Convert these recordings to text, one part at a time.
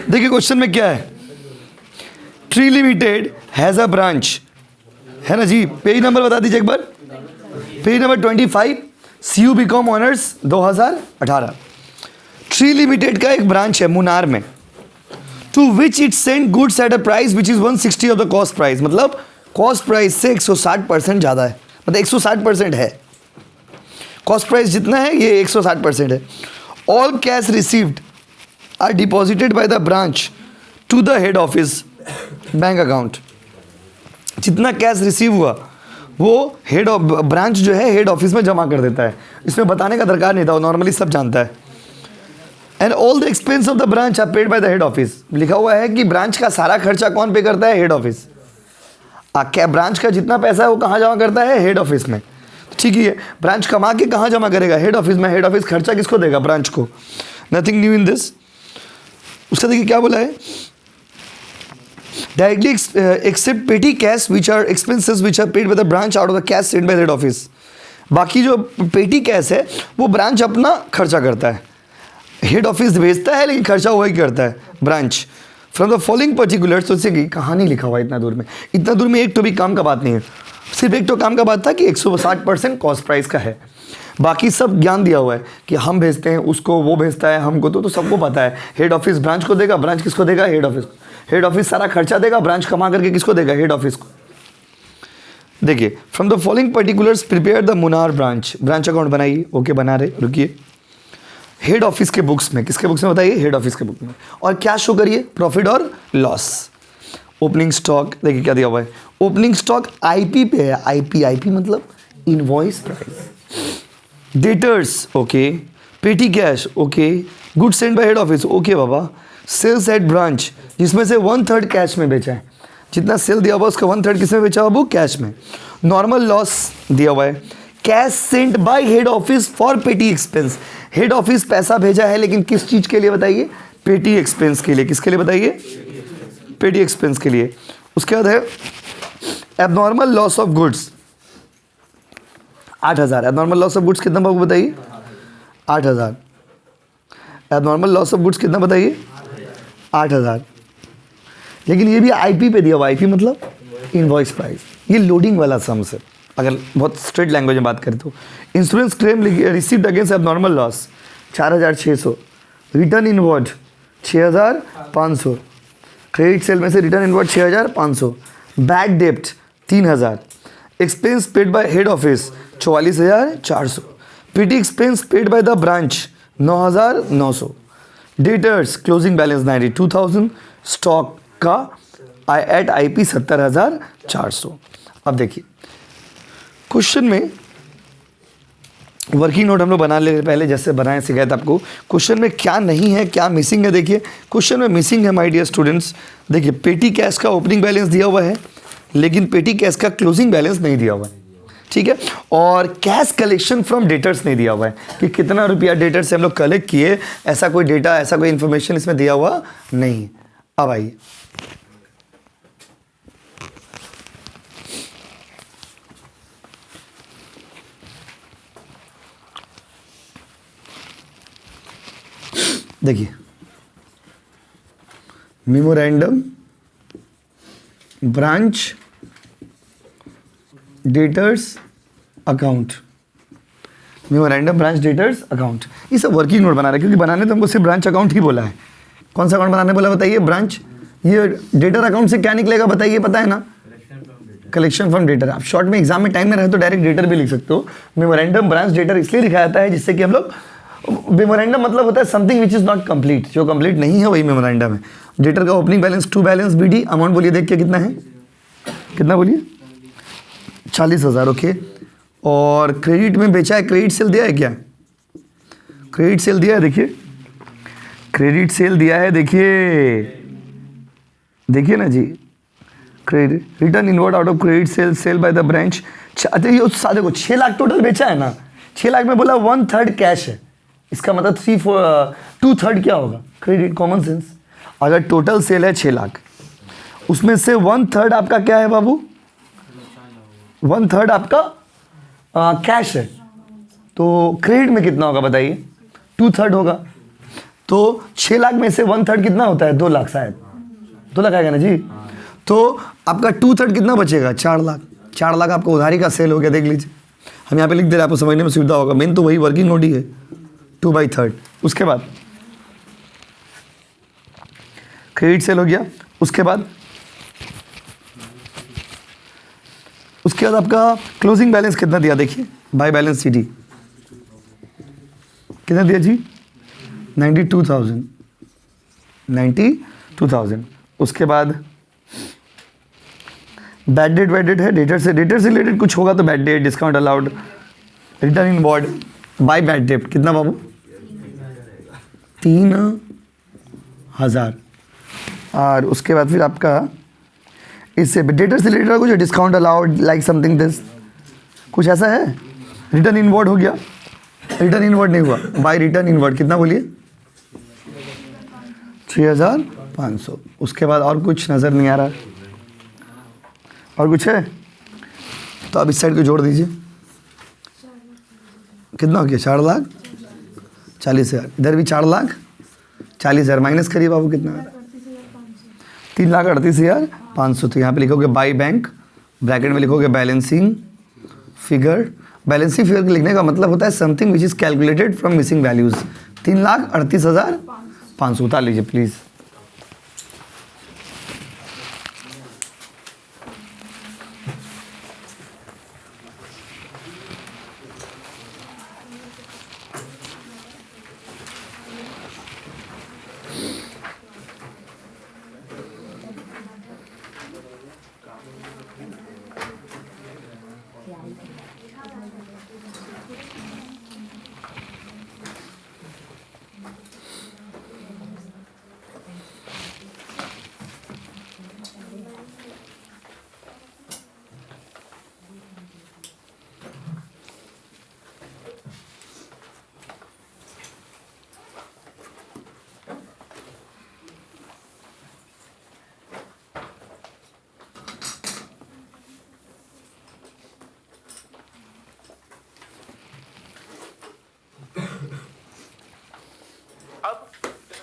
देखिए क्वेश्चन में क्या है, tree limited has a branch, है ना जी। पेज नंबर बता दीजिए एक बार, page number 25, CU BCom honours 2018। Tree limited का एक ब्रांच है मुनार में, to which it send goods at a price which is 160 of the cost price. मतलब कॉस्ट प्राइस से 160% ज़्यादा है, मतलब 160% है, कॉस्ट प्राइस जितना है ये 160% है। All cash received are deposited by the branch to the head office bank account. जितना कैश रिसीव हुआ वो हेड ऑफ ब्रांच जो है हेड ऑफिस में जमा कर देता है। इसमें बताने का दरकार नहीं था, वो नॉर्मली सब जानता है। And all the expense of the branch are paid by the head office. लिखा हुआ है कि ब्रांच का सारा खर्चा कौन पे करता है, हेड ऑफिस। क्या ब्रांच का जितना पैसा है वो कहाँ जमा करता है, हेड ऑफिस में। ठीक ही है, ब्रांच कमा के कहाँ जमा करेगा, हेड ऑफिस में। हेड ऑफिस खर्चा किसको देगा, ब्रांच को। Nothing new in this. उसका देखिए क्या बोला है, directly except petty cash which are expenses which are paid by the branch out of the cash send by head office. बाकी जो पेटी कैश है वो ब्रांच अपना खर्चा करता है, हेड ऑफिस भेजता है लेकिन खर्चा वही करता है branch. From the following particulars, तो इससे कहाँ नहीं लिखा हुआ इतना दूर में, इतना दूर में एक तो भी काम का बात नहीं है, सिर्फ एक तो काम का बात था कि 160% कॉस्ट प्राइस का है। बाकी सब ज्ञान दिया हुआ है कि हम भेजते हैं उसको, वो भेजता है हमको, तो सबको पता है। हेड ऑफिस ब्रांच को देगा, ब्रांच किसको देगा, हेड ऑफिस। हेड ऑफिस सारा खर्चा देगा, ब्रांच कमा करके किसको देगा, हेड ऑफिस को। देखिए, from the following particulars prepare the Munnar branch account बनाइए। ओके बना रहे, रुकिए। हेड ऑफिस के बुक्स में, किसके बुक्स में बताइए, हेड ऑफिस के बुक में। और क्या शो करिए, प्रॉफिट और लॉस। ओपनिंग स्टॉक देखिए क्या दिया हुआ है, ओपनिंग स्टॉक IP पे है, IP मतलब invoice price. Debtors okay, petty cash okay, good send by head office okay बाबा। सेल्स एट ब्रांच, जिसमें से 1/3 कैश में बेचा है, जितना सेल दिया हुआ उसका 1/3 किस में बेचा बाबू, कैश में। नॉर्मल लॉस दिया हुआ है, cash sent by head office for पेटी एक्सपेंस। हेड ऑफिस पैसा भेजा है लेकिन किस चीज के लिए बताइए, पेटी एक्सपेंस के लिए। किसके लिए बताइए, पेटी एक्सपेंस के लिए। उसके बाद है abnormal loss of goods 8000। Abnormal loss of goods कितना बाबू बताइए, 8000। एबनॉर्मल लॉस ऑफ गुड्स कितना बताइए, 8000। लेकिन ये भी IP पे दिया हुआ, IP मतलब इनवॉइस प्राइस। ये लोडिंग वाला सम्स है अगर बहुत स्ट्रेट लैंग्वेज में बात करें तो। Insurance claim received against abnormal loss 4600, return inward 6500, credit sale में से रिटर्न इनवर्ड 6500, बैड डेप्ट 3000, expense paid by head office 44400, petty expense paid by the branch 9900, debtors closing balance 92000, stock का एट IP 70400। अब देखिए क्वेश्चन में working note हम लोग बना ले पहले, जैसे बनाए सिखाया था आपको। क्वेश्चन में क्या नहीं है, क्या मिसिंग है, देखिए क्वेश्चन में मिसिंग है माय डियर स्टूडेंट्स। देखिए पेटी कैश का ओपनिंग बैलेंस दिया हुआ है लेकिन पेटी कैश का क्लोजिंग बैलेंस नहीं दिया हुआ है, ठीक है। और कैश कलेक्शन फ्रॉम डेटर्स नहीं दिया हुआ है कि कितना रुपया डेटर से हम लोग कलेक्ट किए, ऐसा कोई डेटा, ऐसा कोई इन्फॉर्मेशन इसमें दिया हुआ नहीं। अब आइए देखिए, memorandum branch debtors account, memorandum branch debtors account, ये सब वर्किंग नोट बना रहे हैं क्योंकि बनाने तो हमको सिर्फ ब्रांच अकाउंट ही बोला है। कौन सा अकाउंट बनाने बोला बताइए, ब्रांच। ये डेटर अकाउंट से क्या निकलेगा बताइए, पता है ना, कलेक्शन फ्रॉम डेटर। आप शॉर्ट में एग्जाम में टाइम में रहे तो डायरेक्ट डेटर भी लिख सकते हो। मेमोरेंडम ब्रांच डेटर इसलिए लिखा जाता है जिससे कि हम लोग, मेमोरेंडम मतलब होता है something which is not complete, जो कंप्लीट नहीं है वही मेमोरेंडम है। डेटर का opening balance to balance BD, amount बोलिए देख के कितना है, कितना बोलिए, 40,000 ओके। और क्रेडिट में बेचा है, क्रेडिट सेल दिया है क्या, क्रेडिट सेल दिया है, देखिए क्रेडिट सेल दिया है, देखिए देखिए ना जी, credit return inward out of credit sale sale by the branch. अच्छा ये सादे को 6 लाख टोटल बेचा है ना, 6 लाख में बोला 1/3 कैश है, इसका मतलब 2/3 क्या होगा, क्रेडिट, कॉमन सेंस। अगर टोटल सेल है 6 लाख, उसमें से 1/3 आपका क्या है बाबू, 1/3 आपका कैश है, तो क्रेडिट में कितना होगा बताइए, 2/3 होगा, तो 6 लाख में से 1/3 कितना होता है? 2 लाख शायद, 2 लाख आएगा ना जी। तो आपका 2/3 कितना बचेगा? 4 लाख। 4 लाख आपका उधारी का सेल हो गया, देख लीजिए। हम यहाँ पे लिख दे रहे हैं, आपको समझने में सुविधा होगा। मेन तो वही वर्किंग नोट ही है, 2/3। उसके बाद क्रेडिट सेल हो गया। उसके बाद आपका क्लोजिंग बैलेंस कितना दिया? देखिए बाय बैलेंस शीट कितना दिया जी? 92,000, 92,000। उसके बाद बैड डेट है, डेटर से रिलेटेड कुछ होगा तो bad debt, discount allowed, return inward, by bad debt कितना बाबू? 3,000। और उसके बाद फिर आपका इससे डेटर से रिलेटेड कुछ discount allowed, like something this, कुछ ऐसा है। रिटर्न इन वॉर्ड हो गया, रिटर्न इन वॉर्ड नहीं हुआ, बाय रिटर्न इन वॉर्ड कितना बोलिए? 3,500। उसके बाद और कुछ नज़र नहीं आ रहा, और कुछ है तो आप इस साइड को जोड़ दीजिए। कितना हो गया? 4,40,000। इधर भी 4,40,000 माइनस करिए बाबू, कितना? 3,38,500। तो यहाँ पे लिखोगे बाई बैंक, ब्रैकेट में लिखोगे बैलेंसिंग फिगर। बैलेंसिंग फिगर लिखने का मतलब होता है something which is calculated from missing values. 3,38,500 उतार लीजिए प्लीज़।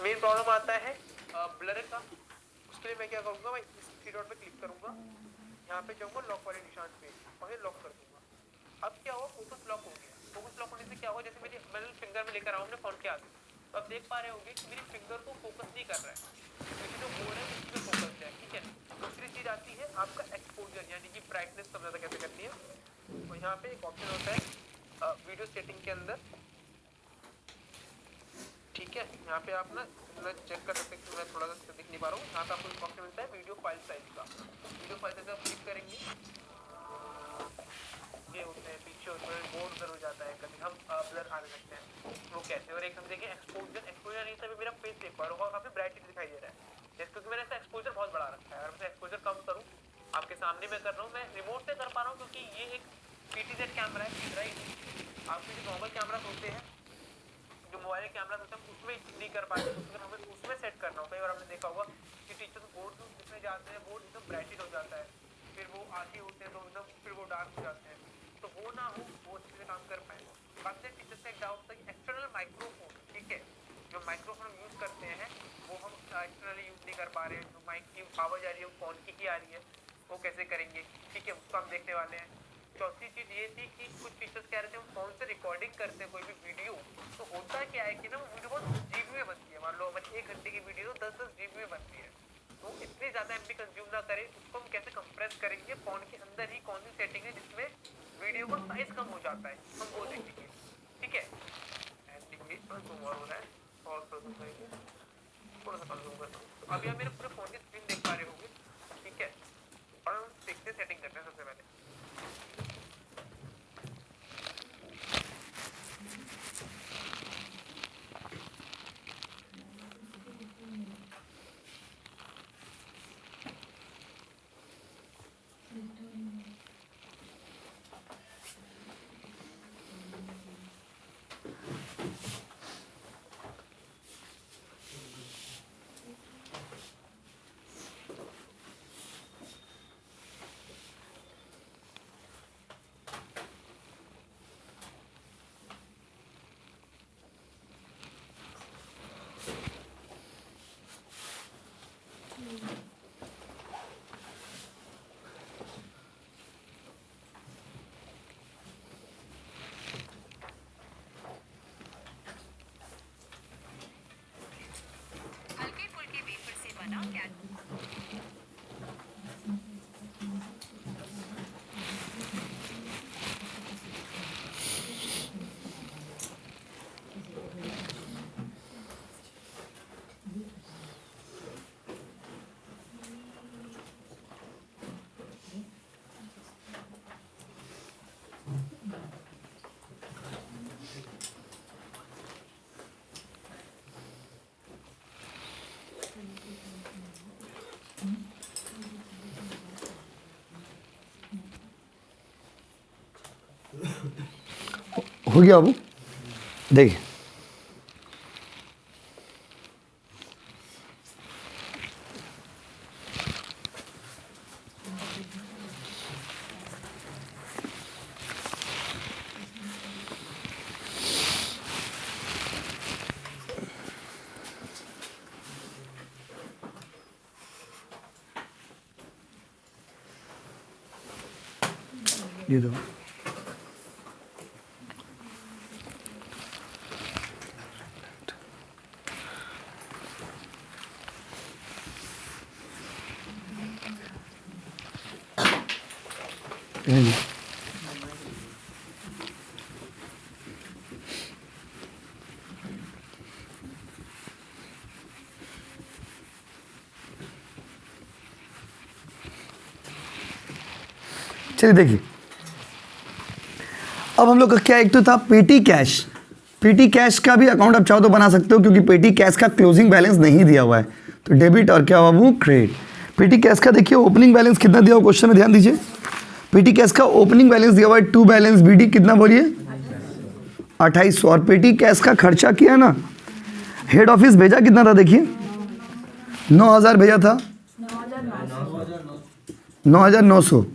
मेन प्रॉब्लम आता है ब्लर का। उसके लिए मैं क्या करूंगा, मैं इस थ्री डॉट पे क्लिक करूंगा, यहाँ पे जाऊंगा लॉक वाले निशान पे और ये लॉक कर दूंगा। अब क्या हुआ? फोकस लॉक हो गया। फोकस लॉक होने से क्या हुआ? जैसे मैंने फिंगर में लेकर आऊँ अपने फोन के आगे, तो आप देख पा रहे होंगे कि मेरी फिंगर को फोकस नहीं कर रहा है, क्योंकि जो बोर्ड है उसमें फोकस है। ठीक है। दूसरी चीज आती है आपका एक्सपोजर, यानी कि ब्राइटनेस कम ज्यादा कैसे करनी है। तो यहाँ पे एक ऑप्शन होता है वीडियो सेटिंग के अंदर। ठीक है, यहाँ पे आप ना चेक कर सकते हैं कि मैं थोड़ा सा दिख नहीं पा रहा हूँ। यहाँ पे आपको एक ऑप्शन मिलता है वीडियो फाइल साइज का। वीडियो फाइल साइज आप क्लिक करेंगे, ये होते हैं पीछे बोर्ड उधर हो जाता है, कभी हम ब्लर आने लगते हैं, वो कैसे। और एक हम देखें एक्सपोजर, एक्सपोजर नहीं तभी मेरा फेस देख पा रहा होगा, काफी ब्राइट दिखाई दे रहा है जैसे, क्योंकि मैंने ऐसा एक्सपोजर बहुत बड़ा रखा है। अगर मैं एक्सपोजर कम करूँ, आपके सामने मैं कर रहा हूँ, मैं रिमोट से कर पा रहा हूँ क्योंकि ये एक PTZ कैमरा है, राइट। आपके जो नॉर्मल कैमरा होते हैं, जो मोबाइल कैमरा होता है, उसमें नहीं कर पाते, उसमें हमें उसमें सेट करना होता है। और आपने देखा होगा कि टीचर बोर्ड जिसमें जाते हैं, बोर्ड एकदम ब्राइटेड हो जाता है, फिर वो आगे होते हैं तो एकदम फिर वो डार्क हो जाते हैं, तो वो ना हो, वो अच्छे से काम कर पाए। बाकी टीचर से एक डाउट था कि एक्सटर्नल माइक्रोफोन, ठीक है, जो माइक्रोफोन हम यूज करते हैं वो हम एक्सटर्नली यूज नहीं कर पा रहे हैं। जो माइक की आवाज आ रही है वो फोन की आ रही है, वो कैसे करेंगे, ठीक है, उसको हम देखने वाले हैं। चौथी चीज ये थी कि कुछ टीचर्स कह रहे थे हम फोन से रिकॉर्डिंग करते हैं कोई भी वीडियो, तो होता क्या है कि ना वो वीडियो बहुत GB में बनती है। मान लो हमारी 1 घंटे की वीडियो 10-10 GB में बनती है, तो इतनी ज्यादा MB कंज्यूम ना करे, उसको हम कैसे कंप्रेस करेंगे। फोन के अंदर ही कौन सी सेटिंग है जिसमें वीडियो का साइज कम हो जाता है, हम वो देखेंगे। ठीक है, हो रहा है और थोड़ा सा कंज्यूम करता हूँ। तो अभी आप मेरे पूरे फोन की स्क्रीन देख पा रहे होंगे, ठीक है, और हम देखते सेटिंग करते हैं। सबसे पहले हो गया बाबू, देखिए ये दो, ये लो। चलिए देखिए, अब हम लोग का क्या, एक तो था पेटी कैश। पेटी कैश का भी अकाउंट आप चाहो तो बना सकते हो, क्योंकि पेटी कैश का क्लोजिंग बैलेंस नहीं दिया हुआ है, तो डेबिट और क्या हुआ वो क्रेडिट। पेटी कैश का देखिए ओपनिंग बैलेंस कितना दिया हुआ क्वेश्चन में, ध्यान दीजिए। पेटी कैश का ओपनिंग बैलेंस दिया हुआ है टू बैलेंस बीडी कितना बोलिए 2800, और पेटी कैश का खर्चा किया ना, हेड ऑफिस भेजा कितना था देखिए 9000 भेजा था, 9900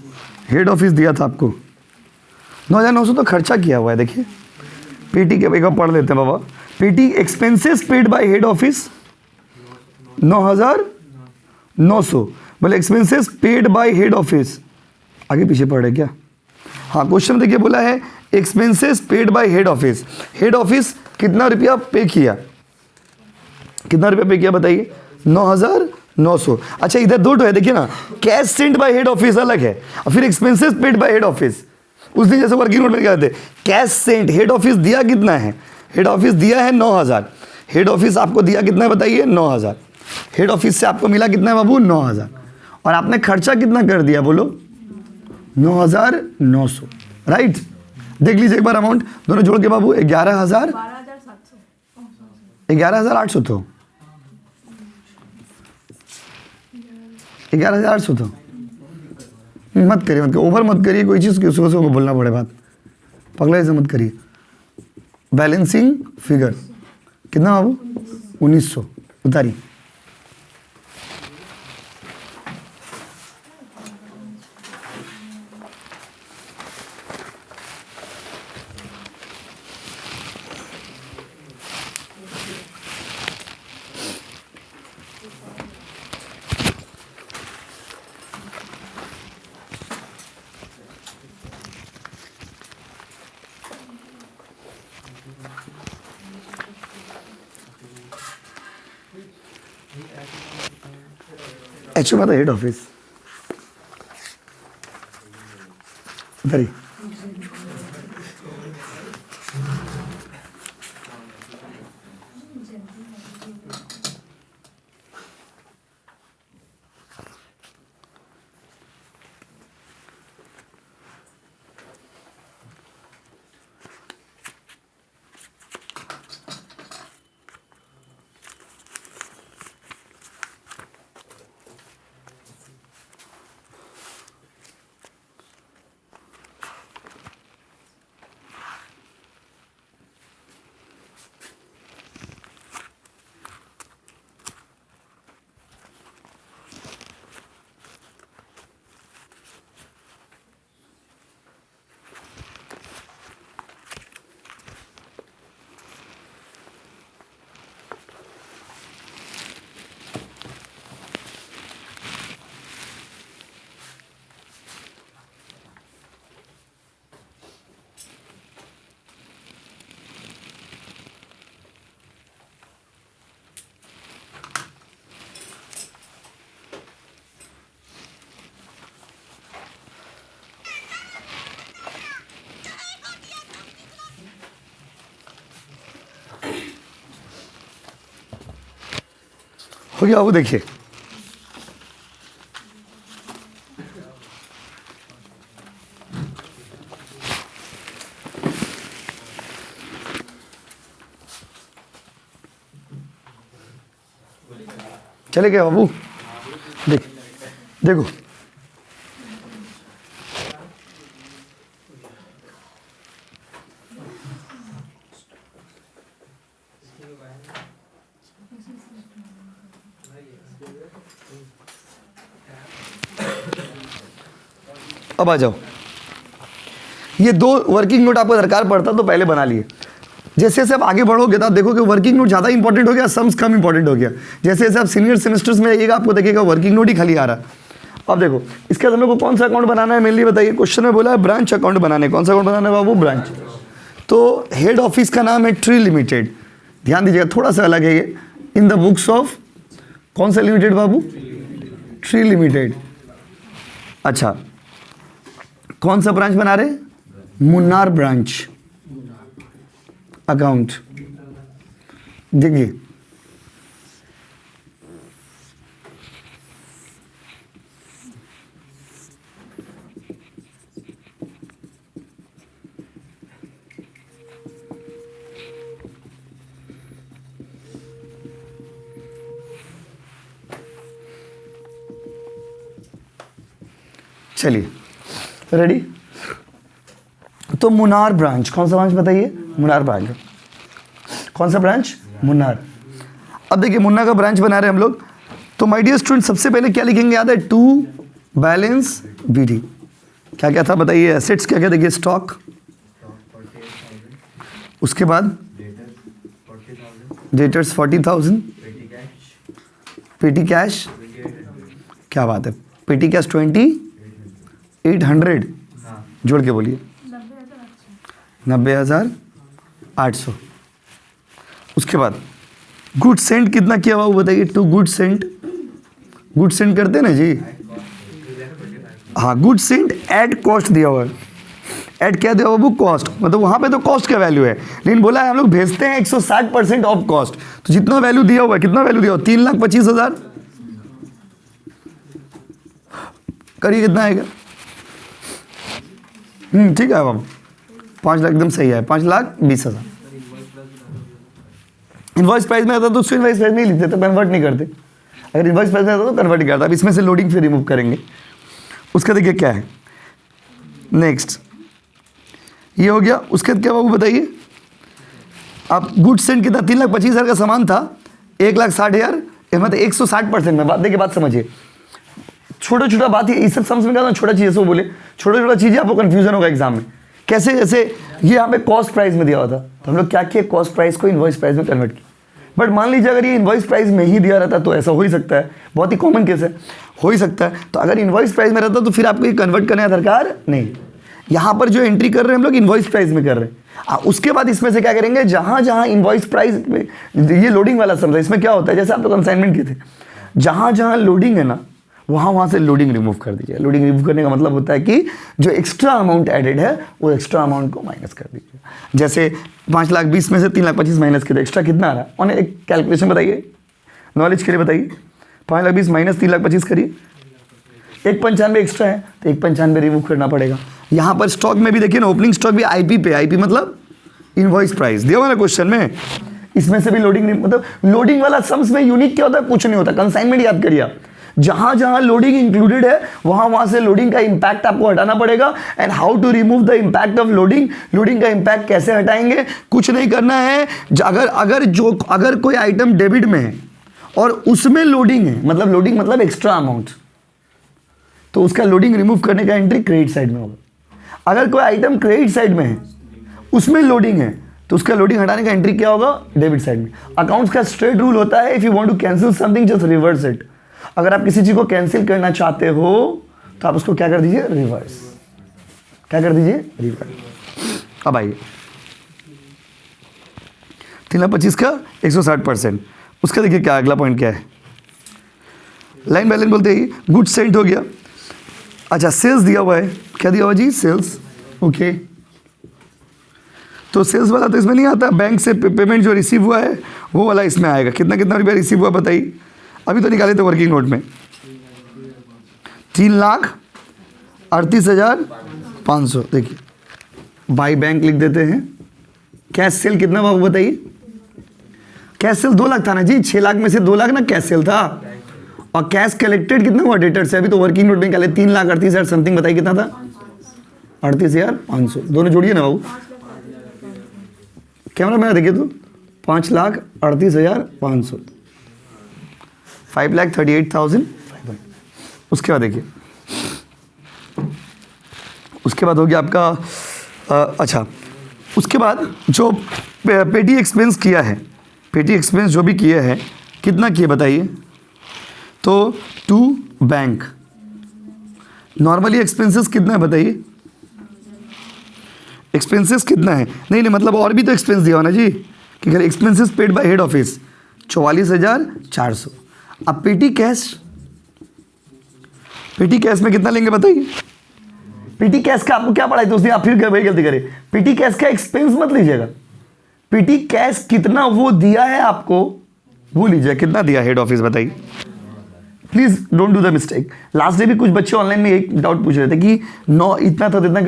हेड ऑफिस दिया था आपको, 9900 तो खर्चा किया हुआ है। देखिए पेटी के, एक बार पढ़ लेते हैं बाबा। पेटी expenses paid by head office 9900, बोले expenses paid by head office, आगे पीछे पढ़ रहे क्या? हाँ, क्वेश्चन देखिए बोला है expenses paid by head office. Head office कितना रुपया पे किया, कितना रुपया पे किया बताइए 9900। अच्छा इधर दो है देखिए ना, cash sent by head office अलग है, और फिर expenses paid by head office. उस दिन जैसे वर्किंग नोट में क्या थे, कैश सेंट, हेड ऑफिस दिया कितना है, हेड ऑफिस दिया है 9000, हेड ऑफिस आपको दिया कितना है बताइए 9000, हेड ऑफिस से आपको मिला कितना है बाबू 9000, और आपने खर्चा कितना कर दिया बोलो 9900, राइट। देख लीजिए एक बार अमाउंट दोनों जोड़ के बाबू 11800 तो 11800 तो मत करिए, मत करिए, ओवर मत करिए कोई चीज़ की, उसको को बोलना पड़े बात, पगला से मत करिए। बैलेंसिंग फिगर कितना बाबू 1900, उतारिए। एच मतलब हेड ऑफिस, उतारिए। हो गया वो देखिए, चले गए बाबू। देख देखो अब आ जाओ, ये 2 वर्किंग नोट आपको दरकार पड़ता तो पहले बना लिए। जैसे जैसे आप आगे बढ़ोगे तो आप देखो कि वर्किंग नोट ज़्यादा इंपॉर्टेंट हो गया, सम्स कम इंपॉर्टेंट हो गया। जैसे जैसे आप सीनियर सेमेस्टर्स में आइएगा आपको देखिएगा वर्किंग नोट ही खाली आ रहा है। अब देखो इसके बाद हम लोग को कौन सा अकाउंट बनाना है मेनली बताइए। क्वेश्चन में बोला है ब्रांच अकाउंट बनाने, कौन सा अकाउंट बनाना है बाबू? ब्रांच। तो हेड ऑफिस का नाम है ट्री लिमिटेड, ध्यान दीजिएगा थोड़ा सा अलग है ये। इन द बुक्स ऑफ कौन सा लिमिटेड बाबू? Tree limited. अच्छा, कौन सा ब्रांच बना रहे? Munnar branch account. देखिए चलिए रेडी। तो मुन्नार ब्रांच, कौन सा ब्रांच बताइए? मुन्नार ब्रांच। कौन सा ब्रांच? मुन्नार। अब देखिए मुन्ना का ब्रांच बना रहे हैं हम लोग। तो माय डियर स्टूडेंट सबसे पहले क्या लिखेंगे याद है? To balance BD. क्या क्या था बताइए? एसेट्स क्या क्या? देखिए स्टॉक, उसके बाद डेटर्स 40,000, पेटी कैश, क्या बात है, पेटी कैश 2800, जोड़ के बोलिए 90,800। उसके बाद गुड सेंड कितना किया हुआ वो बताइए? To good send, good send करते हैं ना जी, हाँ गुड सेंड एड कॉस्ट दिया हुआ है। ऐड क्या दिया हुआ वो? कॉस्ट। मतलब वहाँ पे तो कॉस्ट का वैल्यू है, लेकिन बोला है हम लोग भेजते हैं 160% ऑफ कॉस्ट। तो जितना वैल्यू दिया हुआ है, कितना वैल्यू दिया हुआ? 3,25,000। करिए कितना आएगा? ठीक है बाबू, 5 लाख एकदम सही है, 5,20,000। इनवॉइस प्राइस में आता तो उसको इनवॉइस प्राइस में ही लिखते तो कन्वर्ट नहीं करते। अगर इनवॉइस प्राइस में आता तो कन्वर्ट ही करता। अब इसमें से लोडिंग फिर रिमूव करेंगे। उसका देखिए क्या है नेक्स्ट, ये हो गया। उसके बाद क्या बाबू बताइए? आप गुड सेंड कितना? 3,25,000 का सामान था, 1,60,000, मतलब 160% में। बात देखिए, बात समझिए, छोटा छोटा बात ही इस सब समझ में, क्या छोटा चीज़ ऐसे बोले, छोटा छोटा चीज़ें आपको कंफ्यूजन होगा एग्जाम में। कैसे? जैसे ये यहाँ पे कॉस्ट प्राइस में दिया हुआ था, तो हम लोग क्या किए? कॉस्ट प्राइस को इनवॉइस प्राइस में कन्वर्ट किया। बट मान लीजिए अगर ये इनवॉइस प्राइस में ही दिया रहता तो ऐसा हो ही सकता है, बहुत ही कॉमन केस है, हो ही सकता है। तो अगर इनवॉइस प्राइस में रहता तो फिर आपको ये कन्वर्ट करने का दरकार नहीं। यहाँ पर जो एंट्री कर रहे हैं हम लोग इनवॉइस प्राइस में कर रहे हैं। उसके बाद इसमें से क्या करेंगे? जहाँ जहाँ इनवॉइस प्राइस में, ये लोडिंग वाला समझा, इसमें क्या होता है जैसे आप लोग असाइनमेंट किए थे, जहाँ जहाँ लोडिंग है ना वहाँ से लोडिंग रिमूव कर दीजिए। लोडिंग रिमूव करने का मतलब होता है कि जो एक्स्ट्रा अमाउंट एडेड है वो एक्स्ट्रा अमाउंट को माइनस कर दीजिए। जैसे 5,20,000 में से 3,25,000 माइनस किया, एक्स्ट्रा कितना आ रहा है? और एक कैलकुलेशन बताइए, नॉलेज के लिए बताइए। 5,20,000 माइनस 3,25,000 करिए, 195 एक्स्ट्रा है तो 195 रिमूव करना पड़ेगा। यहाँ पर स्टॉक में भी देखिए ना, ओपनिंग स्टॉक भी आईपी पे, आईपी मतलब इनवॉइस प्राइस दिया हुआ ना क्वेश्चन में। इसमें से भी लोडिंग, मतलब लोडिंग वाला सम्स में यूनिक क्या होता है? कुछ नहीं होता। कंसाइनमेंट याद करिए आप, जहां जहां लोडिंग इंक्लूडेड है वहां से लोडिंग का इंपैक्ट आपको हटाना पड़ेगा। And how to remove the impact of loading, loading का इंपैक्ट कैसे हटाएंगे? कुछ नहीं करना है। अगर कोई आइटम डेबिट में है और उसमें लोडिंग है, मतलब लोडिंग मतलब एक्स्ट्रा अमाउंट, तो उसका लोडिंग रिमूव करने का एंट्री क्रेडिट साइड में होगा। अगर कोई आइटम क्रेडिट साइड में है, उसमें लोडिंग है, तो उसका लोडिंग हटाने का एंट्री क्या होगा? डेबिट साइड में। अकाउंट्स का स्ट्रेट रूल होता है, if you want to cancel something just reverse it. अगर आप किसी चीज को कैंसिल करना चाहते हो तो आप उसको क्या कर दीजिए? रिवर्स। क्या कर दीजिए? रिवर्स। अब आइए 3,25,000 का 160%। उसका देखिए क्या अगला पॉइंट क्या है? लाइन बाय लाइन बोलते ही गुड सेंट हो गया। अच्छा, सेल्स दिया हुआ है, क्या दिया हुआ जी? सेल्स। ओके, तो सेल्स वाला तो इसमें नहीं आता, बैंक से पेमेंट जो रिसीव हुआ है वो वाला इसमें आएगा। कितना कितना रुपया रिसीव हुआ बताइए? अभी तो निकाले थे वर्किंग नोट में, 3,38,500। देखिए बाई बैंक लिख देते हैं। कैश सेल कितना बाबू बताइए? कैश सेल 2 लाख था ना जी, 6 लाख में से 2 लाख ना कैश सेल था। और कैश कलेक्टेड कितना हुआ डेटर से? अभी तो वर्किंग नोट में निकाले 3,38,000 समथिंग, बताइए कितना था? 38,500। दोनों जोड़िए ना बाबू, कैमरा मैन देखिए तो 5,38,500, 5,38,500। उसके बाद देखिए, उसके बाद हो गया आपका अच्छा, उसके बाद जो पेटी एक्सपेंस किया है, पेटी एक्सपेंस जो भी किया है कितना किए बताइए। तो टू बैंक, नॉर्मली एक्सपेंसेस कितना है बताइए, एक्सपेंसेस कितना है, नहीं मतलब और भी तो एक्सपेंस दिया हो ना जी, कि अगर expenses paid by head office 44,400। अब पेटी कैश, पेटी कैश में कितना लेंगे बताइए। पेटी कैश का आपको क्या पढ़ाई थी उसने, आप फिर वही गलती करें, पेटी कैश का एक्सपेंस मत लीजिएगा, पेटी कैश कितना वो दिया है आपको वो लीजिए, कितना दिया हेड ऑफिस बताइए। Please don't do the mistake. Last day भी कुछ बच्चे ऑनलाइन में एक डाउट पूछ रहे थे कि 9 इतना था इतना,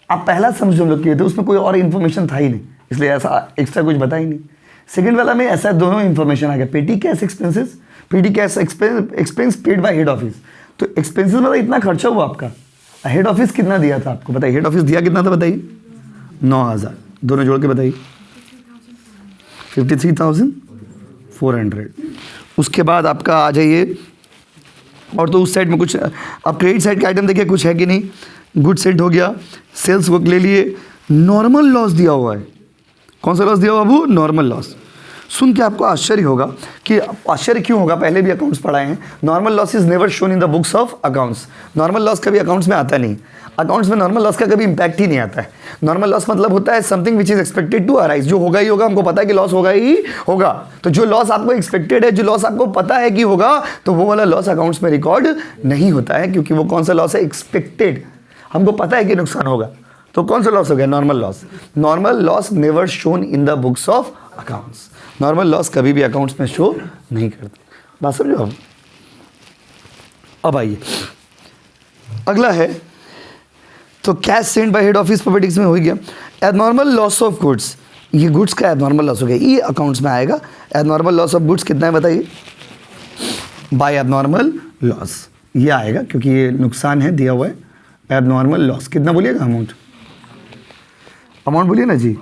आप पहला समझ हम लोग किए थे उसमें कोई और इन्फॉर्मेशन था ही नहीं, इसलिए ऐसा एक्स्ट्रा कुछ बता ही नहीं। सेकंड वाला में ऐसा दोनों इन्फॉर्मेशन आ गया, पेटी कैश एक्सपेंसेस, पेटी cash expense paid by head office. तो एक्सपेंसेस मतलब इतना खर्चा हुआ आपका, हेड ऑफिस कितना दिया था आपको बताइए, हेड ऑफिस दिया कितना था बताइए, 9,000, दोनों जोड़ के बताइए 53,400। उसके बाद आपका आ जाइए, और तो उस साइड में कुछ, अब क्रेडिट साइड का आइटम देखिए कुछ है कि नहीं, गुड सेट हो गया, सेल्स वर्क ले लिए, नॉर्मल लॉस दिया हुआ है। कौन सा लॉस दिया हुआ बाबू, नॉर्मल लॉस। सुन के आपको आश्चर्य होगा कि आश्चर्य क्यों होगा, पहले भी अकाउंट्स पढ़ाए हैं, normal loss is never shown in the books of accounts. Normal loss कभी अकाउंट्स में आता नहीं, अकाउंट्स में नॉर्मल लॉस का कभी इंपैक्ट ही नहीं आता है। नॉर्मल लॉस मतलब होता है something which is expected to arise, जो होगा ही होगा, हमको पता है कि लॉस होगा ही होगा। तो जो लॉस आपको एक्सपेक्टेड है, जो लॉस आपको पता है कि होगा, तो वो वाला लॉस अकाउंट्स में रिकॉर्ड नहीं होता है, क्योंकि वो कौन सा लॉस है, एक्सपेक्टेड, हमको पता है कि नुकसान होगा। तो कौन सा लॉस हो गया, normal loss. Normal loss never shown in the books of accounts, normal loss कभी भी अकाउंट्स में शो नहीं करते। बात समझो आप। अब आइए अगला है, तो cash send by head office politics में हो गया। एबनॉर्मल लॉस ऑफ गुड्स, ये गुड्स का एबनॉर्मल लॉस हो गया, ये अकाउंट्स में आएगा। एबनॉर्मल लॉस ऑफ गुड्स कितना है बताइए, बाय एबनॉर्मल लॉस ये आएगा, क्योंकि ये नुकसान है दिया हुआ है। एबनॉर्मल लॉस कितना बोलिएगा, अमाउंट बोलिए ना जी,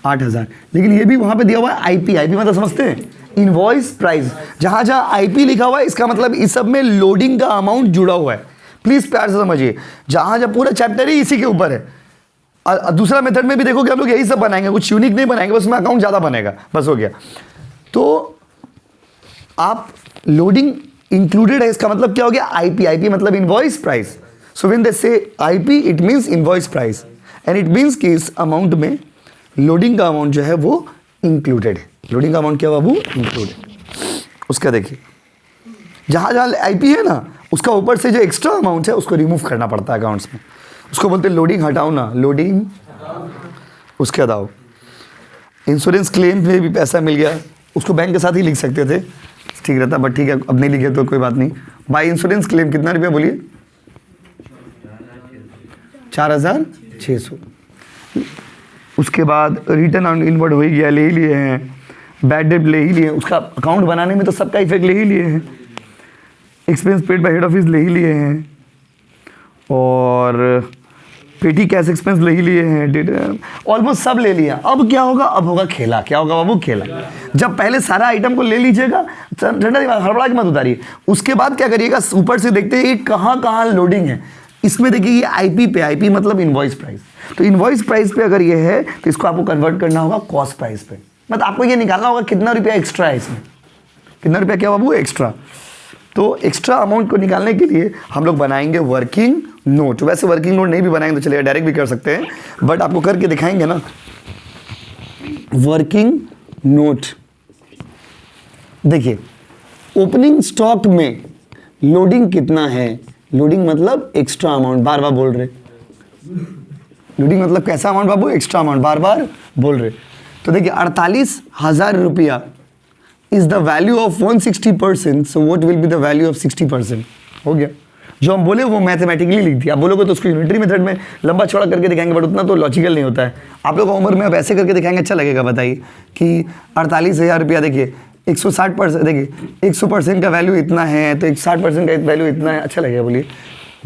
8,000। लेकिन ये भी वहाँ पे दिया हुआ है आईपी, आईपी मतलब समझते हैं, इनवॉइस प्राइस। जहाँ जहाँ आईपी लिखा हुआ है इसका मतलब इस सब में लोडिंग का अमाउंट जुड़ा हुआ है, प्लीज प्यार से समझिए। जहाँ जहाँ पूरा चैप्टर ही इसी के ऊपर है। दूसरा मेथड में भी देखोगे हम लोग यही सब बनाएंगे, कुछ यूनिक नहीं बनाएंगे, बस उसमें अकाउंट ज़्यादा बनेगा, बस हो गया। तो आप लोडिंग इंक्लूडेड है, इसका मतलब क्या हो गया, आईपी। आईपी मतलब invoice price. So when they say IP it means invoice price, and it means कि इस अमाउंट में लोडिंग का अमाउंट जो है वो इंक्लूडेड है। लोडिंग का अमाउंट क्या बाबू, इंक्लूडेड। उसका देखिए, जहाँ जहाँ आईपी है ना, उसका ऊपर से जो एक्स्ट्रा अमाउंट है उसको रिमूव करना पड़ता है अकाउंट्स में, उसको बोलते हैं लोडिंग। हटाओ ना, लोडिंग। उसके बाद आओ, इंश्योरेंस क्लेम में भी पैसा मिल गया, उसको बैंक के साथ ही लिख सकते थे, ठीक रहता, बट ठीक है अब नहीं लिखे तो कोई बात नहीं। बाय इंश्योरेंस क्लेम कितना रुपया बोलिए, 4,600। उसके बाद रिटर्न ऑन इनवर्ड हो ही गया, ले ही लिए हैं। बैड डेट ले ही लिए, उसका अकाउंट बनाने में तो सबका इफेक्ट ले ही लिए हैं। Expense paid by head office ले ही लिए हैं, और पेटी कैश एक्सपेंस ले ही लिए हैं, ऑलमोस्ट सब ले लिया। अब क्या होगा, अब होगा खेला। क्या होगा बाबू, खेला। जब पहले सारा आइटम को ले लीजिएगा, ठंडा दिमाग हड़बड़ा के मत उतारिए। उसके बाद क्या करिएगा, ऊपर से देखते हैं कहाँ कहाँ लोडिंग है। इसमें देखिए ये आईपी पे, आईपी मतलब इनवॉइस प्राइस। तो इनवॉइस प्राइस पे अगर ये है तो इसको आपको कन्वर्ट करना होगा कॉस्ट प्राइस पे, मतलब आपको ये निकालना होगा कितना रुपया एक्स्ट्रा है इसमें, कितना रुपया क्या बाबू एक्स्ट्रा। तो एक्स्ट्रा अमाउंट को निकालने के लिए हम लोग बनाएंगे वर्किंग नोट। वैसे वर्किंग नोट नहीं भी बनाएंगे तो चलिए, डायरेक्ट भी कर सकते हैं, बट आपको करके दिखाएंगे ना। वर्किंग नोट देखिए, ओपनिंग स्टॉक में लोडिंग कितना है, लोडिंग मतलब एक्स्ट्रा अमाउंट, बार बार बोल रहे। लोडिंग मतलब कैसा अमाउंट बाबू, एक्स्ट्रा अमाउंट, बार बार बोल रहे। तो देखिए 48,000 रुपया is the value of 160%, so what will be the value of 60%। हो गया, जो हम बोले वो मैथमेटिकली लिख दिया। आप बोलोगे तो उसको यूनिटरी मेथड में लंबा चौड़ा करके दिखाएंगे, बट उतना तो लॉजिकल नहीं होता है। आप लोग उम्र में अब ऐसे करके दिखाएंगे, अच्छा लगेगा। बताइए कि 48,000 रुपया, देखिए 160%, देखिए 100% का वैल्यू इतना है, तो 60% का वैल्यू इतना है, अच्छा लगेगा। बोलिए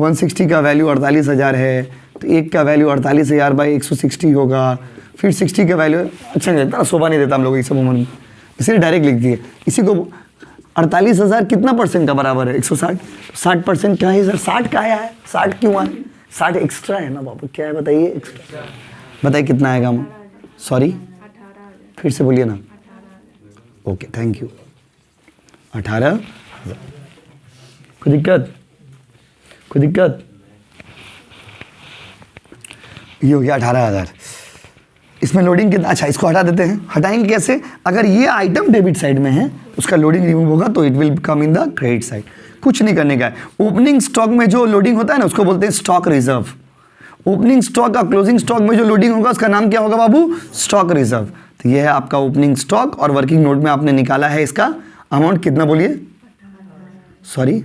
160 का वैल्यू 48,000 है, तो एक का वैल्यू 48,000 बाई 160 होगा, फिर 60 का वैल्यू, अच्छा नहीं लगता, शोभा नहीं देता हम लोग ये सब उम्र में, इसलिए डायरेक्ट लिख दिए। इसी को 48,000 कितना परसेंट का बराबर है? 160। 60% क्या है सर? 60 का आया है, 60 क्यों आया? 60 एक्स्ट्रा है ना बाबू, क्या है बताइए? एक्स्ट्रा बताइए कितना आएगा? सॉरी फिर से बोलिए ना। Okay thank you. 18,000। कोई दिक्कत? कोई दिक्कत? ये हो गया 18,000। इसमें लोडिंग कितना? अच्छा इसको हटा देते हैं। हटाएंगे कैसे? अगर ये आइटम डेबिट साइड में है उसका लोडिंग रिमूव होगा तो it will come in the credit side. कुछ नहीं करने का है। ओपनिंग स्टॉक में जो लोडिंग होता है ना उसको बोलते हैं स्टॉक रिजर्व। ओपनिंग स्टॉक का क्लोजिंग स्टॉक में जो लोडिंग होगा उसका नाम क्या होगा बाबू? Stock reserve. तो ये है आपका ओपनिंग स्टॉक और वर्किंग नोट में आपने निकाला है इसका अमाउंट कितना बोलिए? सॉरी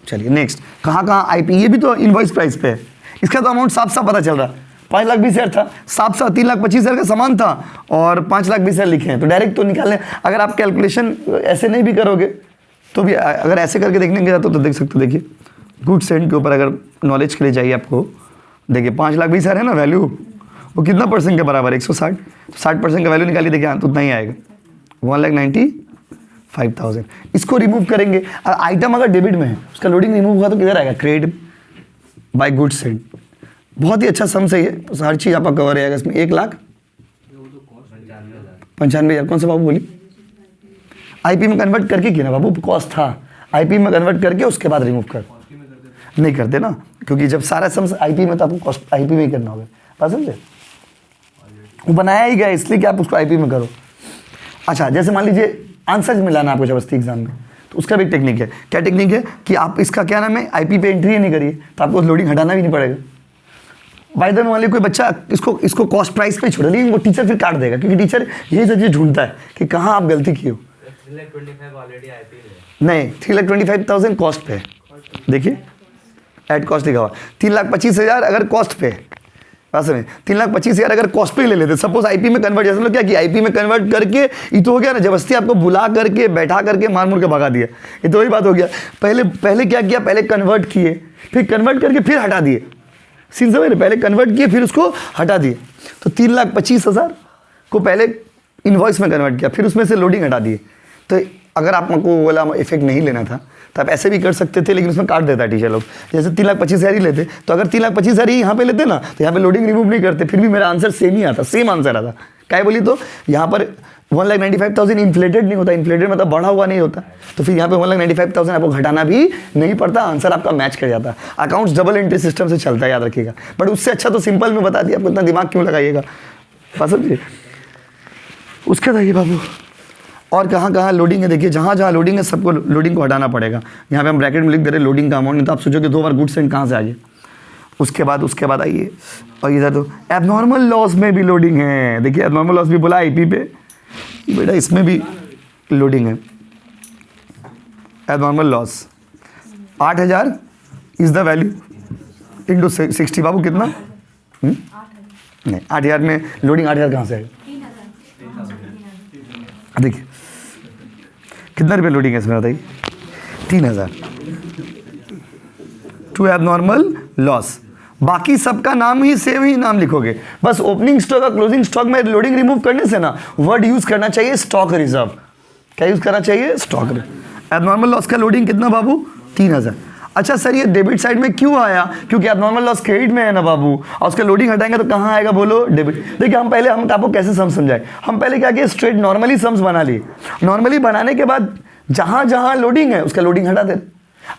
चलिए नेक्स्ट। कहाँ कहाँ आईपी? ये भी तो इनवॉइस प्राइस पे है। इसका तो अमाउंट साफ साफ पता चल रहा है। 5,20,000 था, साफ साफ 3,25,000 का सामान था और 5,20,000 लिखे हैं तो डायरेक्ट तो निकालने। अगर आप कैलकुलेशन ऐसे नहीं भी करोगे तो भी अगर ऐसे करके देखने के जाते तो देख सकते हो। देखिए गुड सेंट के ऊपर अगर नॉलेज के लिए चाहिए आपको, देखिए 5,20,000 है ना वैल्यू, वो कितना परसेंट के बराबर है? 160। 60% का वैल्यू निकालिए, देखिए तो उतना ही आएगा 1,95,000। इसको रिमूव करेंगे। आइटम अगर डेबिट में है उसका लोडिंग रिमूव हुआ तो किधर आएगा? Credit by good sent. बहुत ही अच्छा सम सही है, हर चीज़ आपका कवर रहेगा इसमें। 1,95,000 कौन सा बाबू बोली? आईपी में कन्वर्ट करके किया ना बाबू, कॉस्ट था आईपी में कन्वर्ट करके उसके बाद रिमूव कर। नहीं करते ना, क्योंकि जब सारा सम आईपी में तो आपको कॉस्ट आईपी में ही करना होगा। बात समझे? वो बनाया ही गया इसलिए कि आप उसको आईपी में करो। अच्छा जैसे मान लीजिए आंसर मिलाना आपको जबरदस्ती एग्जाम में, तो उसका भी एक टेक्निक है। क्या टेक्निक है कि आप इसका क्या नाम है आईपी पे एंट्री नहीं करिए तो आपको लोडिंग हटाना भी नहीं पड़ेगा। बाय द वे मान लीजिए कोई बच्चा इसको कॉस्ट प्राइस पे छोड़, लेकिन वो टीचर फिर काट देगा क्योंकि टीचर यही सब चीज़ ढूंढता है कि कहाँ आप गलती की हो। 3,25,000 ऑलरेडी आईपी है। नहीं 3,25,000 कॉस्ट पे है। देखिए एट कॉस्ट लिखा हुआ 3,25,000 अगर कॉस्ट पे है। बात समझे? 3,25,000 अगर कॉस्ट पे ले लेते, सपोज आईपी में कन्वर्ट, जैसे लोग क्या किया आईपी में कन्वर्ट करके ये तो हो गया ना, जबरदस्ती आपको बुला करके बैठा करके मार मुर के भगा दिया, ये तो वही बात हो गया। पहले क्या किया? पहले कन्वर्ट किए, फिर कन्वर्ट करके फिर हटा दिए। सीन समझ रहे? पहले कन्वर्ट किए फिर उसको हटा दिए। तो 3,25,000 को पहले इनवॉइस में कन्वर्ट किया, फिर उसमें से लोडिंग हटा दिए। तो अगर आपको वाला इफेक्ट नहीं लेना था तो आप ऐसे भी कर सकते थे, लेकिन उसमें काट देता है टीचर लोग। जैसे 3,25,000 ही लेते, तो अगर 3,25,000 ही यहाँ पे लेते ना तो यहाँ पे लोडिंग रिमूव नहीं करते, फिर भी मेरा आंसर सेम ही आता, सेम आंसर आता। क्या बोली? तो यहाँ पर 1,95,000 इन्फ्लेटेड नहीं होता, इन्फ्लेटेड मतलब बढ़ा हुआ नहीं होता, तो फिर यहाँ पे 1,95,000 आपको घटाना भी नहीं पड़ता, आंसर आपका मैच कर जाता। अकाउंट्स डबल एंट्री सिस्टम से चलता है, याद रखिएगा। बट उससे अच्छा तो सिंपल में बता दिया, आपको इतना दिमाग क्यों लगाइएगा? बात समझिए। उसके देखिए बाबू और कहाँ कहाँ लोडिंग है, देखिए जहाँ जहाँ लोडिंग है सबको लोडिंग को हटाना पड़ेगा। यहाँ पे हम ब्रैकेट में लिख दे रहे लोडिंग का अमाउंट, नहीं तो आप सोचो कि 2 बार गुड सेंट कहाँ से आ गए। उसके बाद आइए और इधर तो एबनॉर्मल लॉस में भी लोडिंग है। देखिए एबनॉर्मल लॉस भी बोला आईपी पे, बेटा इसमें भी लोडिंग है। Abnormal loss 8,000 is the value into 60। बाबू कितना? नहीं 8,000 में लोडिंग 8,000 कहाँ से आएगा? देखिए कितना रुपये लोडिंग है इसमें बताइए? 3,000 टू एबनॉर्मल लॉस। बाकी सबका नाम ही सेम ही नाम लिखोगे, बस ओपनिंग स्टॉक और क्लोजिंग स्टॉक में लोडिंग रिमूव करने से ना वर्ड यूज करना चाहिए स्टॉक रिजर्व। क्या यूज करना चाहिए? Stock reserve. एबनॉर्मल लॉस का लोडिंग कितना बाबू? 3,000। अच्छा सर ये डेबिट साइड में क्यों आया? क्योंकि एबनॉर्मल लॉस क्रेडिट में है ना बाबू, और उसका लोडिंग हटाएंगे तो कहाँ आएगा बोलो? डेबिट। देखिए हम आपको कैसे सम समझाए, हम पहले क्या किए स्ट्रेट नॉर्मली सम्स बना लिए। नॉर्मली बनाने के बाद जहाँ जहाँ लोडिंग है उसका लोडिंग हटा दे।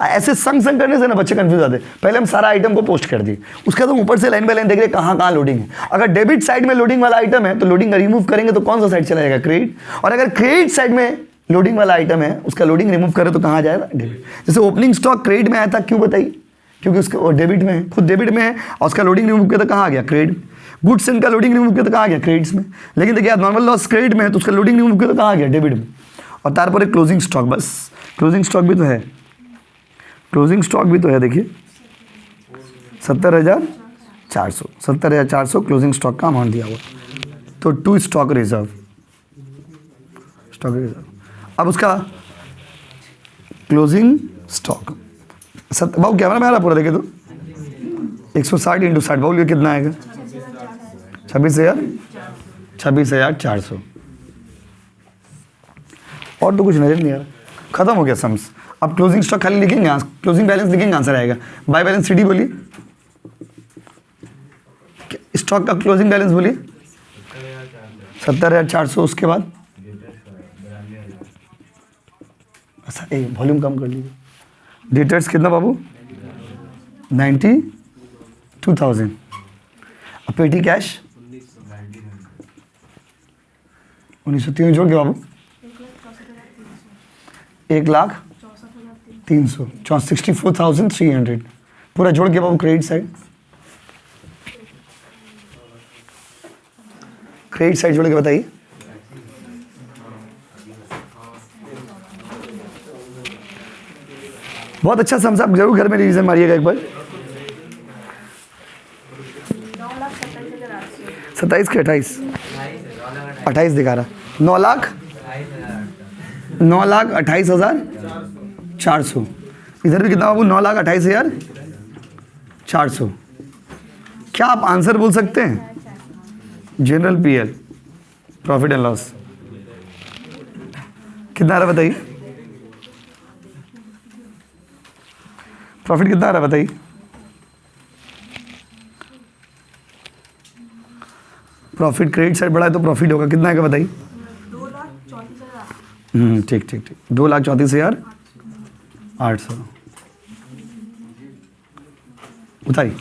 ऐसे संग करने से ना बच्चे कंफ्यूज आते। पहले हम सारा आइटम को पोस्ट कर दिए, उसका तो ऊपर से लाइन बाय लाइन देख रहे कहाँ कहाँ लोडिंग है। अगर डेबिट साइड में लोडिंग वाला आइटम है तो लोडिंग रिमूव करेंगे तो कौन सा साइड चला जाएगा? क्रेडिट। और अगर क्रेडिट साइड में लोडिंग वाला आइटम है उसका लोडिंग रिमूव करें तो कहाँ जाएगा? डेबिट। जैसे ओपनिंग स्टॉक क्रेडिट में आया था, क्यों बताइए? क्योंकि उसका डेबिट में है, खुद डेबिट में है और उसका लोडिंग रिमूव किया तो कहाँ आ गया? क्रेडिट। गुड्स इनका लोडिंग रिमूव किया तो कहाँ आ गया? क्रेडिट्स में। लेकिन देखिए नॉर्मल लॉस क्रेडिट में है तो उसका लोडिंग रिमूव किया तो कहाँ आ गया? डेबिट में। और तारपर एक क्लोजिंग स्टॉक, बस क्लोजिंग स्टॉक भी तो है, क्लोजिंग स्टॉक भी तो है। देखिए 70,400 70,400 क्लोजिंग स्टॉक का अमाउंट दिया हुआ, तो टू स्टॉक रिजर्व। अब उसका क्लोजिंग स्टॉक बाबू कैमरा में आ रहा पूरा, देखे तो 160 इंटू 60 बाबू ये कितना आएगा? 26,400। और तो कुछ नजर नहीं आ रहा, खत्म हो गया सम्स। अब क्लोजिंग स्टॉक खाली लिखेंगे, क्लोजिंग बैलेंस लिखेंगे, आंसर आएगा। बाय बैलेंस सीडी बोलिए, स्टॉक का क्लोजिंग बैलेंस बोलिए 70,400। उसके बाद अच्छा एक वॉल्यूम कम कर लीजिए। डेटर्स कितना बाबू 92,000। अब पेटी कैश 1903 जोड़ के बाबू 1,64,300 64,300 पूरा जोड़ के बाबू। क्रेडिट साइड जोड़ के बताइए। बहुत अच्छा समझ, आप जरूर घर में रिवीजन मारिएगा एक बार। 27 के 28 दिखा रहा। 9,28,400। इधर भी कितना बाबू 9,28,400। क्या आप आंसर बोल सकते हैं? General PL profit and loss कितना आ रहा बताइए? प्रॉफिट कितना आ रहा बताइए? प्रॉफिट क्रेडिट साइड बढ़ा है तो प्रॉफिट होगा, कितना आएगा बताइए? 2,34,000। ठीक 2,34,800 बताइए।